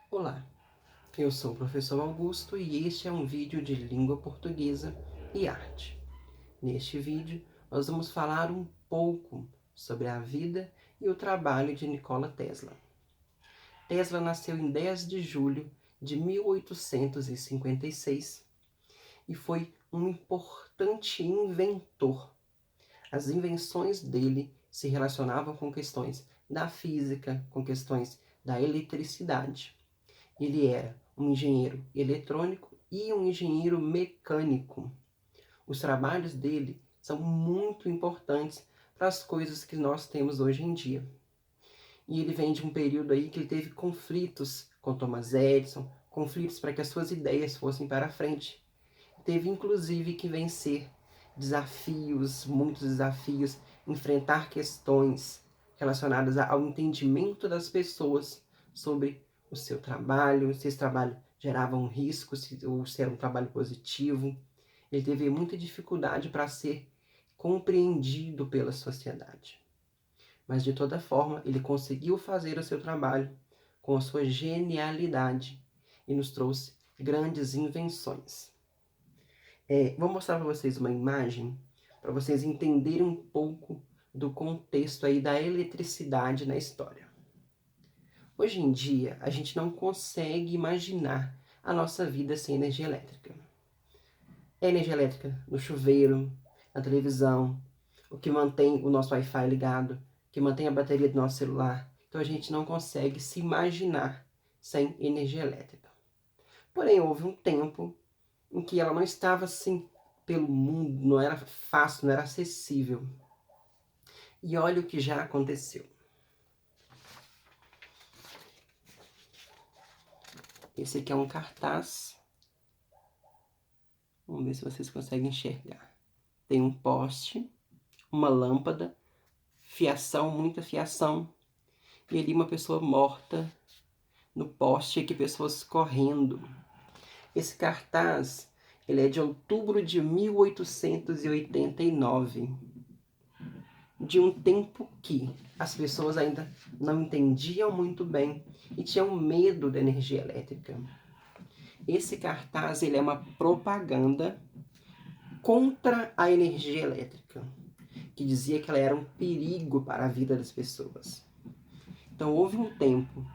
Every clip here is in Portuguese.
Olá, eu sou o professor Augusto e este é um vídeo de língua portuguesa e arte. Neste vídeo, nós vamos falar um pouco sobre a vida e o trabalho de Nikola Tesla. Tesla nasceu em 10 de julho de 1856 e foi um importante inventor. As invenções dele se relacionavam com questões da física, com questões da eletricidade. Ele era um engenheiro eletrônico e um engenheiro mecânico. Os trabalhos dele são muito importantes para as coisas que nós temos hoje em dia. E ele vem de um período aí que ele teve conflitos com Thomas Edison, conflitos para que as suas ideias fossem para a frente. Teve inclusive que vencer desafios, muitos desafios, enfrentar questões relacionadas ao entendimento das pessoas sobre o seu trabalho, se esse trabalho gerava um risco, ou se era um trabalho positivo. Ele teve muita dificuldade para ser compreendido pela sociedade. Mas de toda forma, ele conseguiu fazer o seu trabalho com a sua genialidade e nos trouxe grandes invenções. Vou mostrar para vocês uma imagem para vocês entenderem um pouco do contexto aí da eletricidade na história. Hoje em dia, a gente não consegue imaginar a nossa vida sem energia elétrica. É energia elétrica no chuveiro, na televisão, o que mantém o nosso Wi-Fi ligado, que mantém a bateria do nosso celular. Então a gente não consegue se imaginar sem energia elétrica. Porém, houve um tempo em que ela não estava assim pelo mundo, não era fácil, não era acessível. E olha o que já aconteceu. Esse aqui é um cartaz. Vamos ver se vocês conseguem enxergar. Tem um poste, uma lâmpada, fiação, muita fiação. E ali uma pessoa morta no poste, aqui pessoas correndo. Esse cartaz, ele é de outubro de 1889. De um tempo que as pessoas ainda não entendiam muito bem e tinham medo da energia elétrica. Esse cartaz, ele é uma propaganda contra a energia elétrica, que dizia que ela era um perigo para a vida das pessoas. Então houve um tempo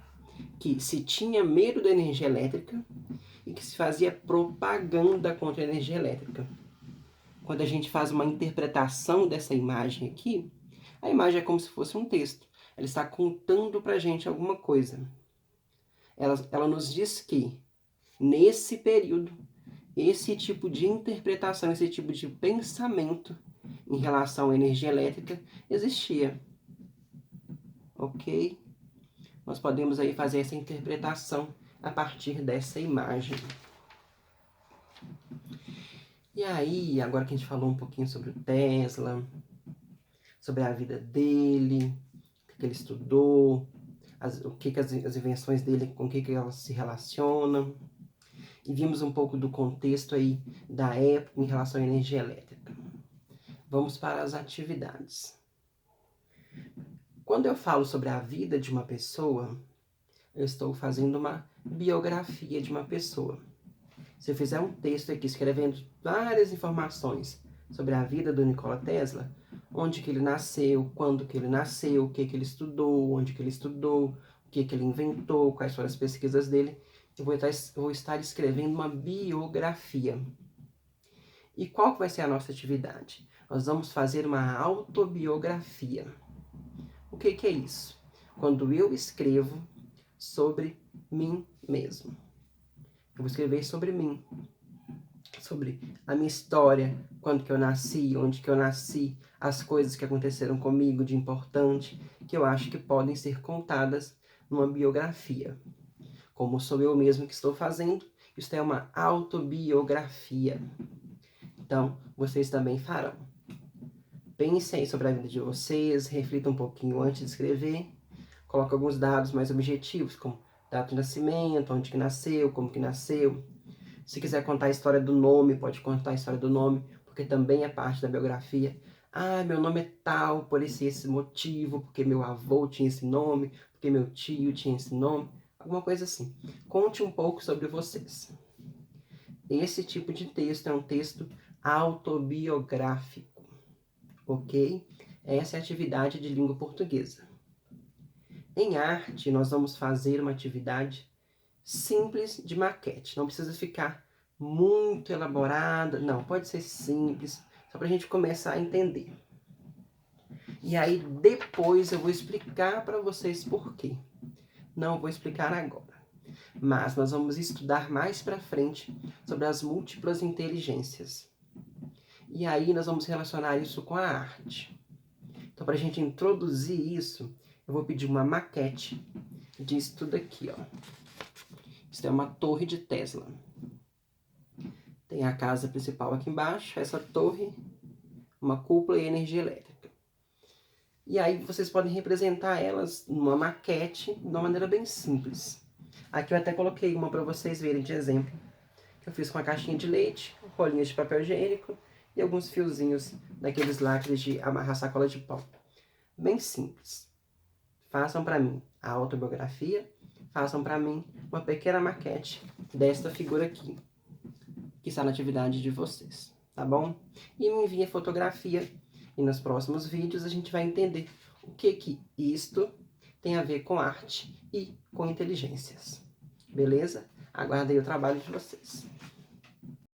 que se tinha medo da energia elétrica e que se fazia propaganda contra a energia elétrica. Quando a gente faz uma interpretação dessa imagem aqui, a imagem é como se fosse um texto. Ela está contando para a gente alguma coisa. Ela nos diz que, nesse período, esse tipo de interpretação, esse tipo de pensamento em relação à energia elétrica existia. Ok? Nós podemos aí fazer essa interpretação a partir dessa imagem. E aí, agora que a gente falou um pouquinho sobre o Tesla, sobre a vida dele, o que ele estudou, o que as invenções dele, com o que elas se relacionam, e vimos um pouco do contexto aí da época em relação à energia elétrica. Vamos para as atividades. Quando eu falo sobre a vida de uma pessoa, eu estou fazendo uma biografia de uma pessoa. Se eu fizer um texto aqui escrevendo várias informações sobre a vida do Nikola Tesla, onde que ele nasceu, quando que ele nasceu, o que que ele estudou, onde que ele estudou, o que que ele inventou, quais foram as pesquisas dele, eu vou estar escrevendo uma biografia. E qual que vai ser a nossa atividade? Nós vamos fazer uma autobiografia. O que que é isso? Quando eu escrevo sobre mim mesmo. Eu vou escrever sobre mim, sobre a minha história, quando que eu nasci, onde que eu nasci, as coisas que aconteceram comigo de importante, que eu acho que podem ser contadas numa biografia. Como sou eu mesmo que estou fazendo, isso é uma autobiografia. Então, vocês também farão. Pensem sobre a vida de vocês, reflitam um pouquinho antes de escrever, coloque alguns dados mais objetivos, como data de nascimento, onde que nasceu, como que nasceu. Se quiser contar a história do nome, pode contar a história do nome, porque também é parte da biografia. Ah, meu nome é tal, por esse motivo, porque meu avô tinha esse nome, porque meu tio tinha esse nome. alguma coisa assim. Conte um pouco sobre vocês. Esse tipo de texto é um texto autobiográfico, ok? Essa é a atividade de língua portuguesa. Em arte, nós vamos fazer uma atividade simples de maquete. Não precisa ficar muito elaborada, não, pode ser simples, só para a gente começar a entender. E aí depois eu vou explicar para vocês por quê. Não vou explicar agora, mas nós vamos estudar mais para frente sobre as múltiplas inteligências. E aí nós vamos relacionar isso com a arte. Então, para a gente introduzir isso, eu vou pedir uma maquete disso tudo aqui, ó. Isso é uma torre de Tesla. Tem a casa principal aqui embaixo, essa torre, uma cúpula e energia elétrica. E aí vocês podem representar elas numa maquete de uma maneira bem simples. Aqui eu até coloquei uma para vocês verem de exemplo. Que eu fiz com a caixinha de leite, rolinhas de papel higiênico e alguns fiozinhos daqueles lacres de amarrar sacola de pão. Bem simples. Façam para mim a autobiografia, façam para mim uma pequena maquete desta figura aqui, que está na atividade de vocês, tá bom? E me enviem a fotografia e nos próximos vídeos a gente vai entender o que isto tem a ver com arte e com inteligências. Beleza? Aguardem o trabalho de vocês.